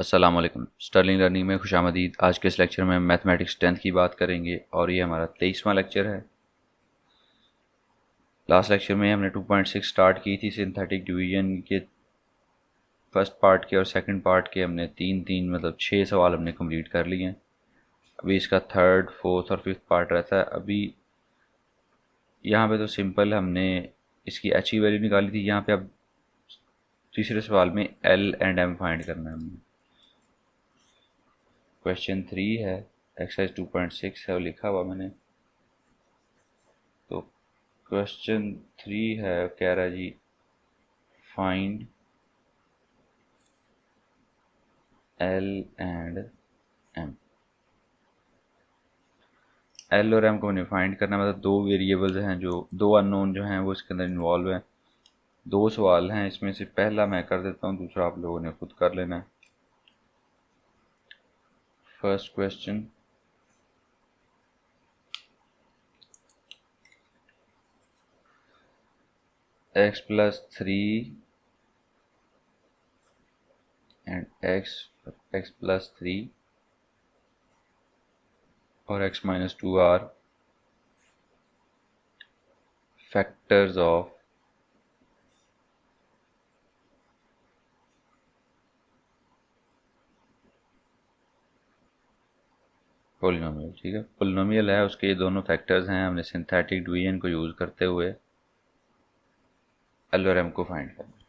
अस्सलाम वालेकुम। Stirling learning में खुशामदीद। आज के इस लेक्चर में मैथमेटिक्स 10th की बात करेंगे और ये हमारा 23वां लेक्चर है। लास्ट लेक्चर में हमने 2.6 स्टार्ट की थी सिंथेटिक डिवीजन के फर्स्ट पार्ट के, और सेकंड पार्ट के हमने तीन मतलब 6 सवाल हमने कंप्लीट कर लिए हैं। अभी इसका थर्ड, फोर्थ और फिफ्थ पार्ट रहता है। अभी यहाँ पे तो सिंपल हमने इसकी एच की वैल्यू निकाली थी। यहाँ पे अब तीसरे सवाल में एल एंड एम फाइंड करना है हमने। क्वेश्चन 3 है, एक्सरसाइज 2.6 है, वो लिखा हुआ मैंने। तो क्वेश्चन 3 है, कह रहा है जी find L and M. L और एम को मैंने फाइंड करना, मतलब दो वेरिएबल्स हैं, जो दो अननोन जो हैं वो इसके अंदर इन्वॉल्व हैं। दो सवाल हैं, इसमें से पहला मैं कर देता हूँ, दूसरा आप लोगों ने खुद कर लेना है। First question, x+3 and x+3 और x-2 are factors of polynomial. ठीक है, पोलिनोमियल है, उसके ये दोनों फैक्टर्स हैं। हमने सिंथेटिक डिवीजन को यूज़ करते हुए एल और एम को फाइंड करना।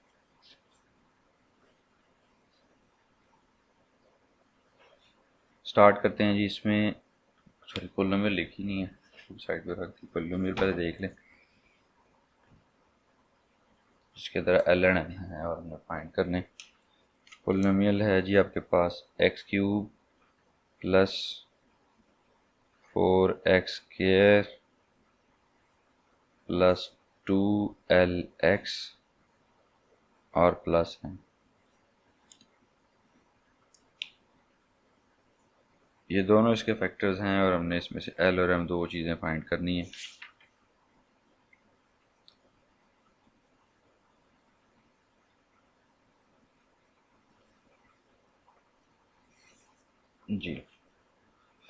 स्टार्ट करते हैं जी। इसमें सॉरी, पोलिनोमियल लिखी नहीं है, साइड पर रख दी। पोलिनोमियल पहले देख लें, इसके अंदर एल एंड एम है और हमने फाइंड करने। पोलिनोमियल है जी आपके पास x³ plus 4x² plus 2lx और प्लस है। ये दोनों इसके फैक्टर्स हैं और हमने इसमें से एल और एम दो चीज़ें फाइंड करनी है। जी,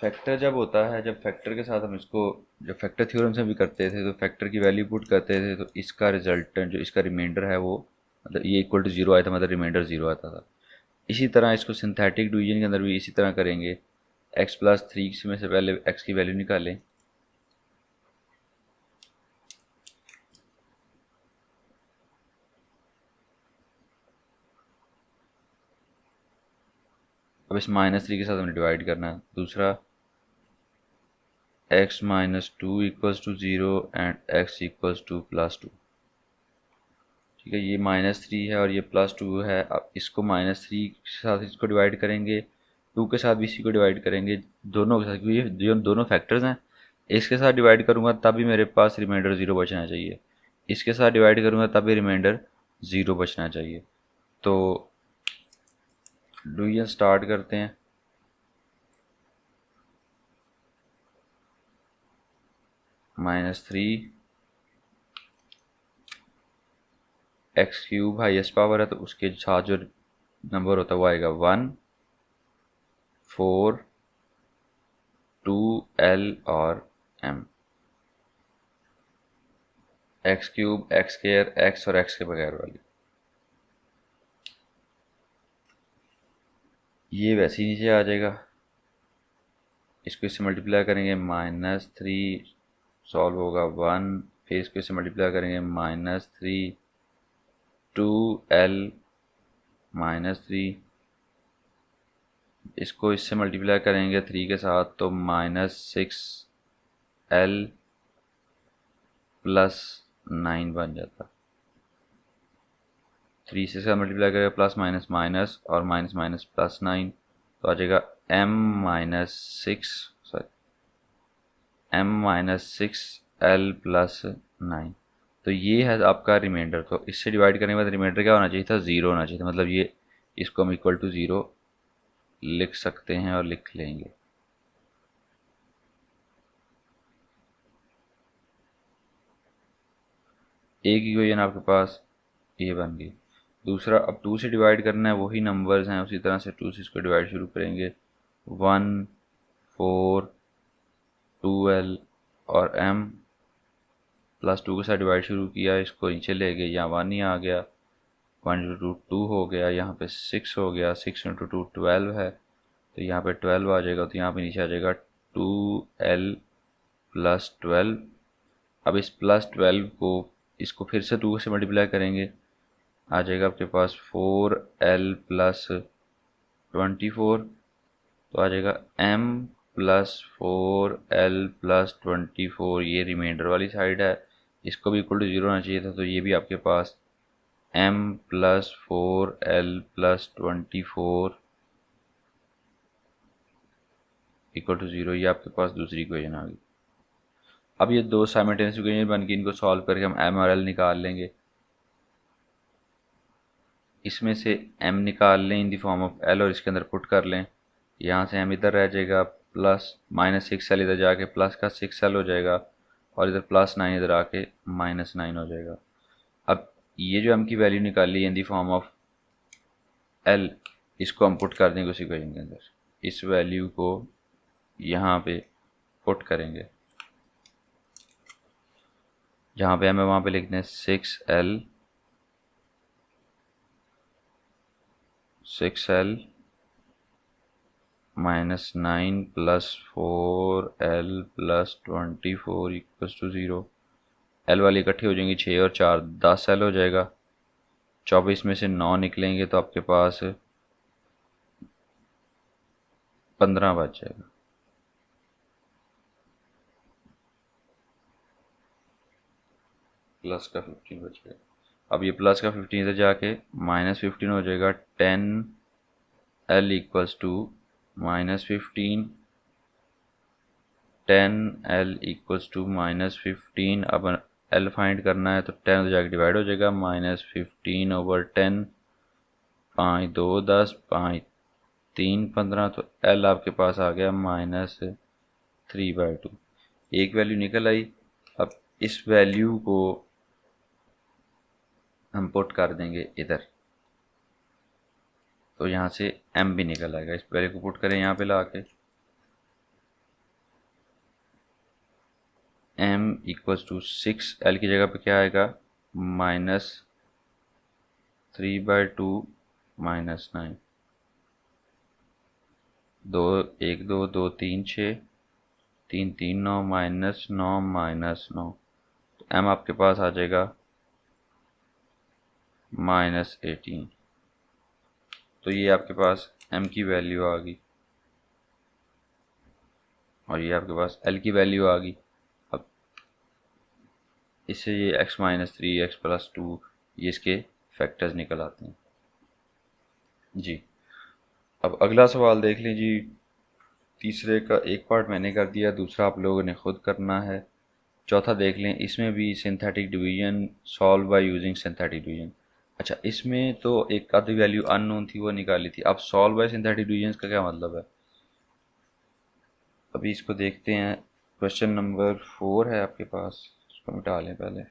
फैक्टर जब होता है, जब फैक्टर के साथ हम इसको, जब फैक्टर थ्योरम से भी करते थे तो फैक्टर की वैल्यू पुट करते थे, तो इसका रिजल्टेंट जो इसका रिमाइंडर है वो, मतलब ये इक्वल टू ज़ीरो आया था, मतलब रिमाइंडर ज़ीरो आता था। इसी तरह इसको सिंथेटिक डिवीजन के अंदर भी इसी तरह करेंगे। x+3 में से पहले x की वैल्यू निकालें। अब इस -3 के साथ हमने डिवाइड करना है। दूसरा x-2 equals to 0 and x equals to +2। ठीक है, ये -3 है और ये +2 है। अब इसको -3 के साथ इसको डिवाइड करेंगे, 2 के साथ भी इसी को डिवाइड करेंगे, दोनों के साथ, क्योंकि ये दोनों फैक्टर्स हैं। इसके साथ डिवाइड करूँगा तब भी मेरे पास रिमाइंडर 0 बचना चाहिए, इसके साथ डिवाइड करूँगा तब भी रिमाइंडर 0 बचना चाहिए। तो डिवीजन स्टार्ट करते हैं। -3 x³ हाईएस्ट पावर है, तो उसके साथ जो नंबर होता है वो आएगा 1, 4, 2l और m। x³ x² x और x के बगैर वाली ये वैसे ही नीचे आ जाएगा। इसको इससे मल्टीप्लाई करेंगे, -3 सॉल्व होगा 1, फिर इसको इससे मल्टीप्लाई करेंगे -3 2l -3, इसको इससे मल्टीप्लाई करेंगे 3 के साथ तो -6l +9 बन जाता। 3 से इसका मल्टीप्लाई करेगा प्लस माइनस माइनस और माइनस माइनस +9, तो आ जाएगा m-6l +9। तो ये है आपका रिमाइंडर। तो इससे डिवाइड करने के बाद रिमाइंडर क्या होना चाहिए था? 0 होना चाहिए था। मतलब ये, इसको हम इक्वल टू 0 लिख सकते हैं और लिख लेंगे। एक इक्वेशन आपके पास ये बन गई। दूसरा अब 2 से डिवाइड करना है, वही नंबर्स हैं, उसी तरह से 2 से इसको डिवाइड शुरू करेंगे। 1 4 12 और m प्लस 2 के साथ डिवाइड शुरू किया, इसको नीचे ले गए, यहाँ 1 ही आ गया। 1 इंटू 2 हो गया, यहाँ पे 6 हो गया, 6 इंटू 2 12 है, तो यहाँ पे 12 आ जाएगा, तो यहाँ पे नीचे आ जाएगा 2l प्लस 12। अब इस प्लस 12 को इसको फिर से 2 से मल्टीप्लाई करेंगे, आ जाएगा आपके पास 4l प्लस 24, तो आ जाएगा m प्लस 4l प्लस 24। ये रिमाइंडर वाली साइड है, इसको भी इक्वल टू 0 होना चाहिए था, तो ये भी आपके पास m plus 4l plus 24 equal to 0। ये आपके पास दूसरी इक्वेशन आ गई। अब ये दो साइमल्टेनियस इक्वेशन बन के इनको सॉल्व करके हम m और l निकाल लेंगे। इसमें से m निकाल लें in the form of l और इसके अंदर पुट कर लें। यहाँ से m इधर रह जाएगा, प्लस -6l इधर जाके प्लस का 6l हो जाएगा, और इधर +9 इधर आके -9 हो जाएगा। अब ये जो m की वैल्यू निकाली in the form of l, इसको हम पुट कर देंगे उस इक्वेशन के अंदर। इस वैल्यू को यहाँ पे पुट करेंगे, जहाँ पे m है वहाँ पे लिखते हैं 6l -9 plus 4l plus 24 equals to 0। l वाली इकट्ठी हो जाएंगी, 6 और 4 10l हो जाएगा। 24 में से 9 निकलेंगे तो आपके पास 15 बच जाएगा। प्लस का 15 बच गया। अब ये प्लस का 15 इधर जाके -15 हो जाएगा। 10l equals to -15, 10l equals to -15। अब l फाइंड करना है तो 10 उधर जाके डिवाइड हो जाएगा, -15 ओवर 10, 5 2 10, 5 3 15, तो l आपके पास आ गया -3/2। एक वैल्यू निकल आई। अब इस वैल्यू को हम पुट कर देंगे इधर, तो यहाँ से m भी निकल आएगा। इस वैल्यू को पुट करें यहाँ पे ला के, m इक्वल्स टू 6l की जगह पे क्या आएगा, -3/2 -9, 2 1 2 2 3 6, 3 3 9 -9 तो m आपके पास आ जाएगा -18। तो ये आपके पास m की वैल्यू आ गई, और ये आपके पास l की वैल्यू आ गई। अब इससे ये x-3 x+2 ये इसके फैक्टर्स निकल आते हैं जी। अब अगला सवाल देख लें जी। तीसरे का एक पार्ट मैंने कर दिया, दूसरा आप लोगों ने खुद करना है। चौथा देख लें, इसमें भी synthetic division solve by using synthetic division. अच्छा, इसमें तो एक आधी वैल्यू अननोन थी, वो निकाली थी। अब सॉल्व बाय सिंथेटिक डिवीजन का क्या मतलब है, अभी इसको देखते हैं। क्वेश्चन नंबर 4 है आपके पास, इसको मिटा लें पहले।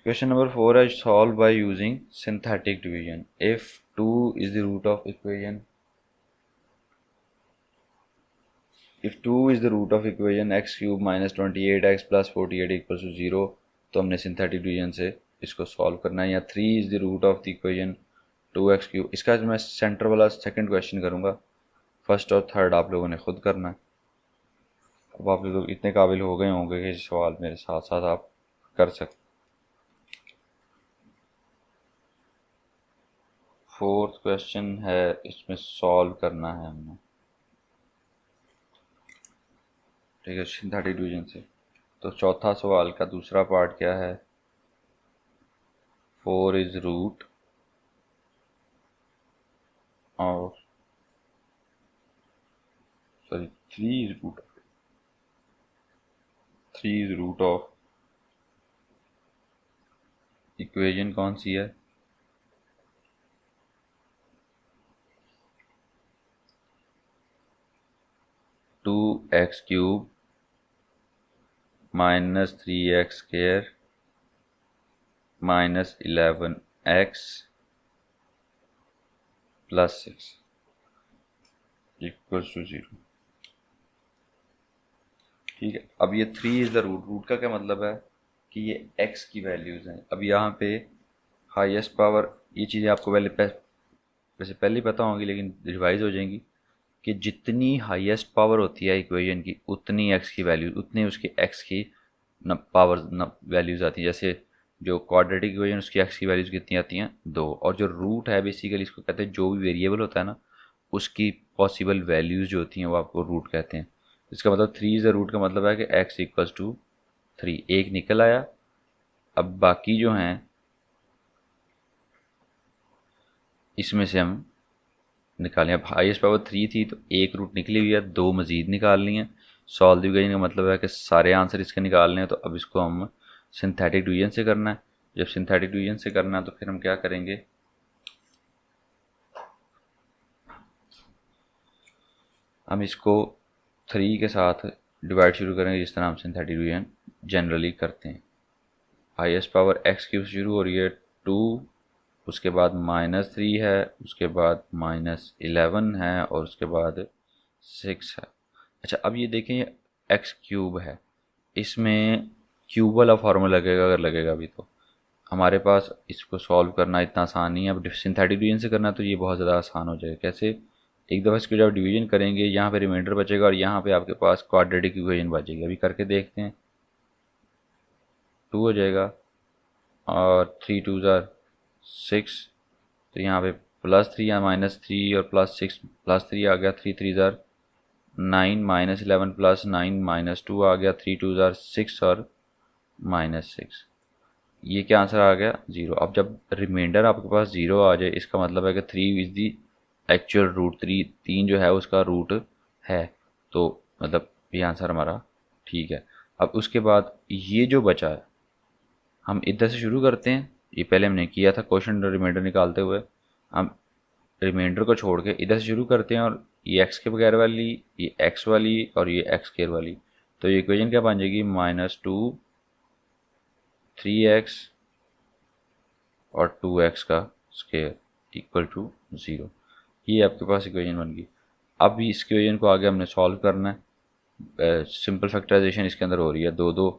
क्वेश्चन नंबर 4 है, solve by using synthetic division if 2 is the root of equation, if 2 is the root of equation x³ - 28x + 48 = 0, तो हमने सिंथेटिक डिवीजन से इसको सॉल्व करना है। या 3 is the root of the equation 2x³। इसका मैं सेंटर वाला सेकंड क्वेश्चन करूँगा, फर्स्ट और थर्ड आप लोगों ने खुद करना है। अब आप लोग इतने काबिल हो गए होंगे कि सवाल मेरे साथ साथ आप कर सकते। फोर्थ क्वेश्चन है, इसमें सॉल्व करना है हमने, ठीक है, सिंथेटिक डिवीजन से। तो चौथा सवाल का दूसरा पार्ट क्या है, 4 इज रूट और sorry 3 is root of equation कौन सी है, 2x³ minus 3x² minus 11x plus 6 equals to 0। ठीक है, अब ये 3 इज़ द रूट। रूट का क्या मतलब है कि ये x की वैल्यूज़ हैं। अब यहाँ पे हाईएस्ट पावर, ये चीज़ें आपको वैसे पहले ही पता होंगी लेकिन रिवाइज हो जाएंगी कि जितनी हाईएस्ट पावर होती है इक्वेशन की उतनी x की वैल्यू, उतनी उसकी x की न पावर न वैल्यूज़ आती है। जैसे जो क्वाड्रेटिक इक्वेशन उसकी x की वैल्यूज़ कितनी आती हैं 2, और जो रूट है बेसिकली इसको कहते हैं जो भी वेरिएबल होता है ना उसकी पॉसिबल वैल्यूज़ जो होती हैं वो आपको रूट कहते हैं। इसका मतलब 3 इज़ द रूट का मतलब है कि x इक्वल्स टू 3। एक निकल आया। अब बाकी जो हैं इसमें से हम निकालें। अब हाईएस्ट पावर 3 थी तो एक रूट निकली हुई है, 2 मज़ीद निकालनी है। सॉल्व डिवीजन का मतलब है कि सारे आंसर इसके निकालने हैं, तो अब इसको हम सिंथेटिक डिवीजन से करना है। जब सिंथेटिक डिवीजन से करना है तो फिर हम क्या करेंगे, हम इसको 3 के साथ डिवाइड शुरू करेंगे जिस तरह हम सिंथेटिक डिवीजन जनरली करते हैं। हाईएस्ट पावर x³ शुरू हो रही है 2, उसके बाद -3 है, उसके बाद -11 है और उसके बाद 6 है। अच्छा, अब ये देखें ये x³ है, इसमें क्यूब वाला फार्मूला लगेगा। अगर लगेगा अभी तो हमारे पास इसको सॉल्व करना इतना आसान नहीं है। अब सिंथेटिक डिवीजन से करना तो ये बहुत ज़्यादा आसान हो जाएगा। कैसे, एक दफ़ा इसको जब डिवीजन करेंगे यहाँ पे रिमाइंडर बचेगा और यहाँ पे आपके पास क्वाड्रेटिक इक्वेशन बचेगी। अभी करके देखते हैं। 2 हो जाएगा और 3 2 ज़ार 6, तो यहाँ पे +3 या -3 और +6 +3 आ गया, 3 3 ज़ार 9 -11 +9 -2 आ गया, 3 2 ज़ार 6 और -6। ये क्या आंसर आ गया 0। अब जब रिमाइंडर आपके पास 0 आ जाए इसका मतलब है कि 3 इज़ दी एक्चुअल रूट। 3 जो है उसका रूट है, तो मतलब ये आंसर हमारा ठीक है। अब उसके बाद ये जो बचा है हम इधर से शुरू करते हैं। ये पहले हमने किया था क्वेश्चन रिमाइंडर निकालते हुए। हम रिमाइंडर को छोड़ के इधर से शुरू करते हैं और ये x के बगैर वाली, ये x वाली और ये x² वाली, तो ये इक्वेशन क्या बन जाएगी -2 3x और 2x का स्क्वायर इक्वल टू 0। ये आपके पास इक्वेशन बन गई। अब इस इक्वेशन को आगे हमने सॉल्व करना है। सिंपल फैक्टराइजेशन इसके अंदर हो रही है। 2 2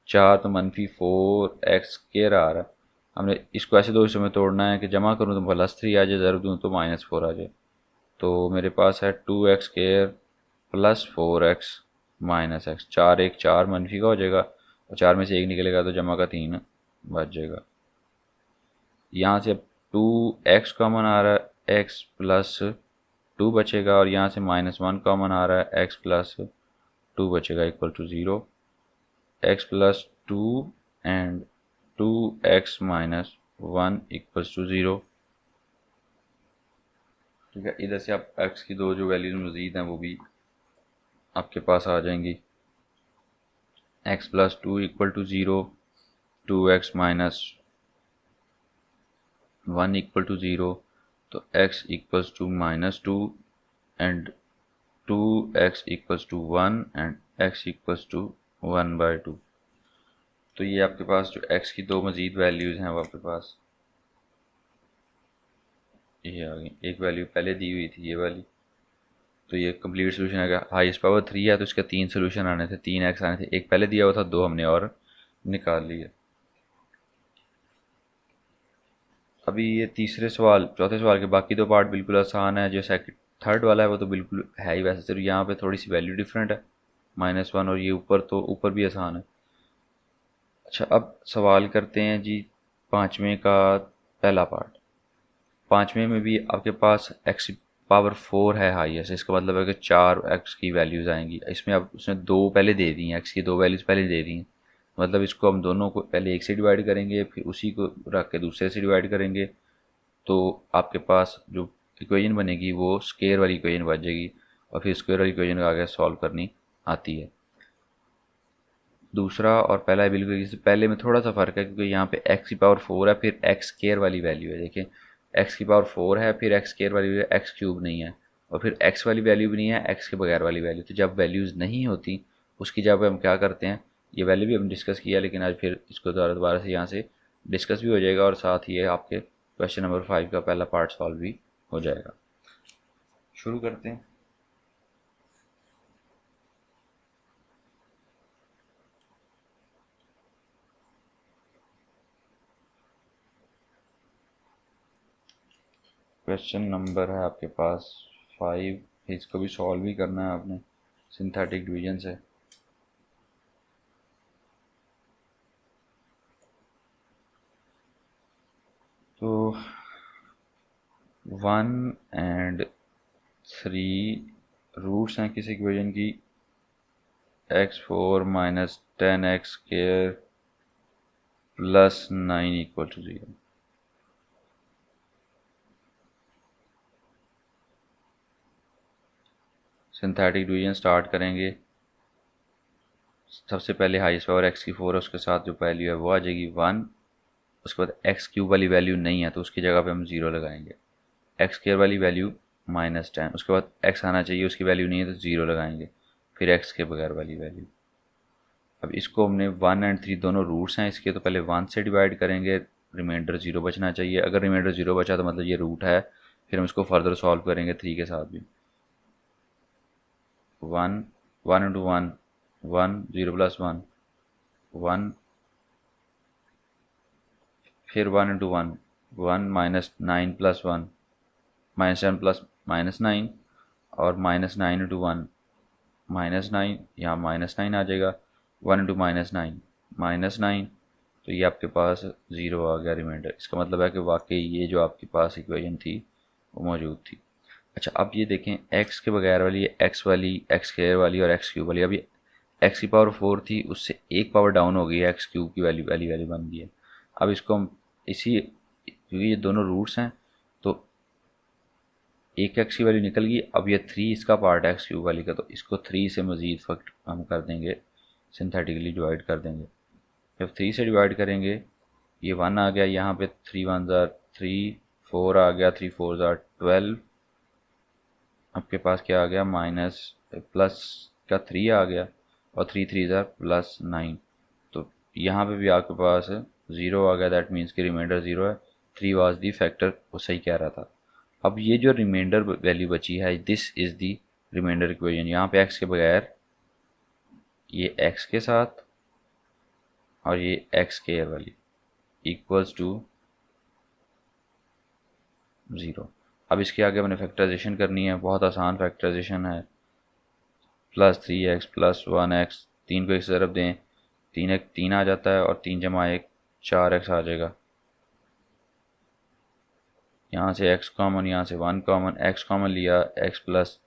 4 तो -4x² आ रहा है। हमने इसको ऐसे दो हिस्सों में तोड़ना है कि जमा करूँ तो +3 आ जाए, ज़रूर दूँ तो -4 आ जाए। तो मेरे पास है 2x² + 4x -x। 4 1 4 मनफी का हो जाएगा और 4 में से 1 निकलेगा तो जमा का 3 बच जाएगा। यहाँ से अब 2x कॉमन आ रहा है, x + 2 बचेगा और यहाँ से -1 कॉमन आ रहा है, x + 2 बचेगा equal to 0। x + 2 and 2x - 1 equals to 0। ठीक है, इधर से आप x की दो जो वैल्यूज मज़ीद हैं वो भी आपके पास आ जाएंगी। x + 2 equal to 0, 2x - 1 equal to 0, तो x equals to -2 and 2x equals to 1 and x equals to 1/2। तो ये आपके पास जो x की दो मज़ीद वैल्यूज़ हैं वो आपके पास ये आ गई। एक वैल्यू पहले दी हुई थी ये वाली, तो ये कंप्लीट सोल्यूशन आ गया। हाईएस्ट पावर 3 है तो इसके 3 सोल्यूशन आने थे, 3x आने थे। एक पहले दिया हुआ था, 2 हमने और निकाल लिए। अभी ये तीसरे सवाल, चौथे सवाल के बाकी दो पार्ट बिल्कुल आसान है। जो सेकंड थर्ड वाला है वो तो बिल्कुल है ही वैसे, सिर्फ यहाँ पे थोड़ी सी वैल्यू डिफरेंट है -1, और ये ऊपर तो ऊपर भी आसान है। अच्छा, अब सवाल करते हैं जी पाँचवें का पहला पार्ट। पाँचवें में भी आपके पास x⁴ है हाईएस्ट। इसका मतलब है कि 4x की वैल्यूज़ आएंगी। इसमें अब उसने दो पहले दे दी हैं, x की दो वैल्यूज़ पहले दे दी हैं। मतलब इसको हम दोनों को पहले एक से डिवाइड करेंगे, फिर उसी को रख के दूसरे से डिवाइड करेंगे, तो आपके पास जो इक्वेशन बनेगी वो स्क्वायर वाली इक्वेशन बन जाएगी। और फिर स्क्वायर वाली इक्वेशन को आगे सॉल्व करनी आती है। दूसरा और पहला बिल्कुल इससे पहले में थोड़ा सा फ़र्क है, क्योंकि यहाँ पे x⁴ है, फिर x² वाली वैल्यू है। देखें, x⁴ है, फिर x² वाली वैल्यू, x³ नहीं है, और फिर x वाली वैल्यू भी नहीं है, x के बगैर वाली वैल्यू। तो जब वैल्यूज़ नहीं होती उसकी जब हम क्या करते हैं, ये वैल्यू भी हमने डिस्कस किया, लेकिन आज फिर इसको दोबारा से यहाँ से डिस्कस भी हो जाएगा और साथ ही आपके क्वेश्चन नंबर 5 का पहला पार्ट सॉल्व भी हो जाएगा। शुरू करते हैं। क्वेश्चन नंबर है आपके पास 5, इसको भी सॉल्व भी करना है आपने सिंथेटिक डिवीजन से। तो 1 एंड 3 रूट्स हैं किसी इक्वेशन की, x4 minus 10x² plus 9 equal to 0। Synthetic division start करेंगे। सबसे पहले हाईएस्ट पावर x4 है, उसके साथ जो वैल्यू है वो आ जाएगी 1। उसके बाद x³ वाली वैल्यू नहीं है तो उसकी जगह पे हम 0 लगाएंगे। x² वाली वैल्यू -10, उसके बाद x आना चाहिए, उसकी वैल्यू नहीं है तो 0 लगाएंगे, फिर x के बगैर वाली वैल्यू। अब इसको हमने 1 एंड 3 दोनों रूट्स हैं इसके, तो पहले 1 से डिवाइड करेंगे, रिमाइंडर 0 बचना चाहिए। अगर रिमाइंडर 0 बचा तो मतलब ये रूट है, फिर हम इसको फर्दर सॉल्व करेंगे 3 के साथ भी। 1 1 इंटू 1 1 0 प्लस 1 1, फिर 1 इंटू 1 1 माइनस 9 प्लस 1 -10 प्लस -9, और -9 इंटू 1 -9, यहाँ -9 आ जाएगा। 1 इंटू -9 -9, तो ये आपके पास 0 आ गया रिमाइंडर। इसका मतलब है कि वाकई ये जो आपके पास इक्वेशन थी वो मौजूद थी। अच्छा, अब ये देखें x के बगैर वाली, x वाली, x² वाली और x³ वाली। अभी x की पावर 4 थी, उससे एक पावर डाउन हो गई है, x³ की वैल्यू बन गई है। अब इसको हम इसी, क्योंकि ये दोनों रूट्स हैं तो एक x की वैल्यू निकल गई। अब ये 3 इसका पार्ट है x³ वाली का, तो इसको 3 से मज़ीद फैक्ट हम कर देंगे, सिंथेटिकली डिवाइड कर देंगे। जब 3 से डिवाइड करेंगे, ये 1 आ गया, यहाँ पे 3 1 ज़ा 3, 4 आ गया, 3 4 ज़ा 12, आपके पास क्या आ गया, माइनस प्लस का 3 आ गया, और 3 3 ज़ा प्लस 9। तो यहाँ पे भी आपके पास 0 आ गया, दैट मीन्स कि रिमाइंडर 0 है। 3 वाज दी फैक्टर, वो सही कह रहा था। अब ये जो रिमाइंडर वैल्यू बची है, this is the remainder equation. यहाँ पे x के बगैर, ये x के साथ और ये x² वाली इक्वल्स टू 0। अब इसके आगे मैंने फैक्टराइजेशन करनी है, बहुत आसान फैक्टराइजेशन है। +3x प्लस 1x, 3 को एक तरफ दें, 3 आ जाता है, और 3 जमा 1 4x आ जाएगा। यहाँ से x कॉमन, यहाँ से 1 कॉमन, x कॉमन लिया x प्लस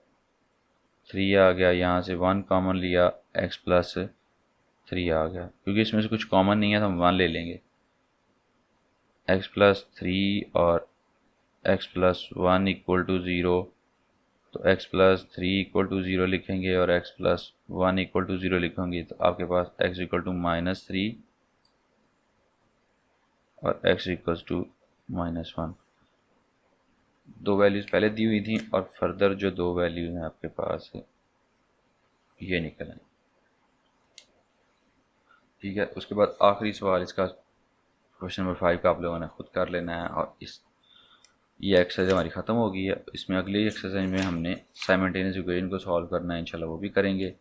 3 आ गया, यहाँ से 1 कॉमन लिया x प्लस 3 आ गया। क्योंकि इसमें से कुछ कॉमन नहीं है तो हम 1 ले लेंगे। x प्लस 3 और x प्लस 1 इक्वल टू 0, तो x प्लस 3 इक्वल टू 0 लिखेंगे और x प्लस 1 इक्वल टू 0 लिखेंगे, तो आपके पास x इक्वल टू -3 और x इक्वल टू -1। दो वैल्यूज़ पहले दी हुई थी, और फर्दर जो दो वैल्यूज़ हैं आपके पास ये निकल आए। ठीक है, उसके बाद आखिरी सवाल इसका, क्वेश्चन नंबर 5 का, आप लोगों ने खुद कर लेना है। और ये एक्सरसाइज हमारी ख़त्म हो गई है। इसमें अगली एक्सरसाइज में हमने साइमल्टेनियस इक्वेशन को सॉल्व करना है, इंशाल्लाह वो भी करेंगे।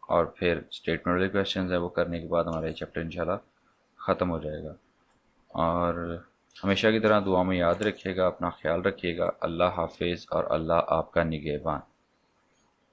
और फिर स्टेटमेंट वाले क्वेश्चन है वो करने के बाद हमारा ये चैप्टर इंशाल्लाह ख़त्म हो जाएगा। और हमेशा की तरह दुआ में याद रखिएगा, अपना ख्याल रखिएगा। अल्लाह हाफिज़ और अल्लाह आपका निगहबान।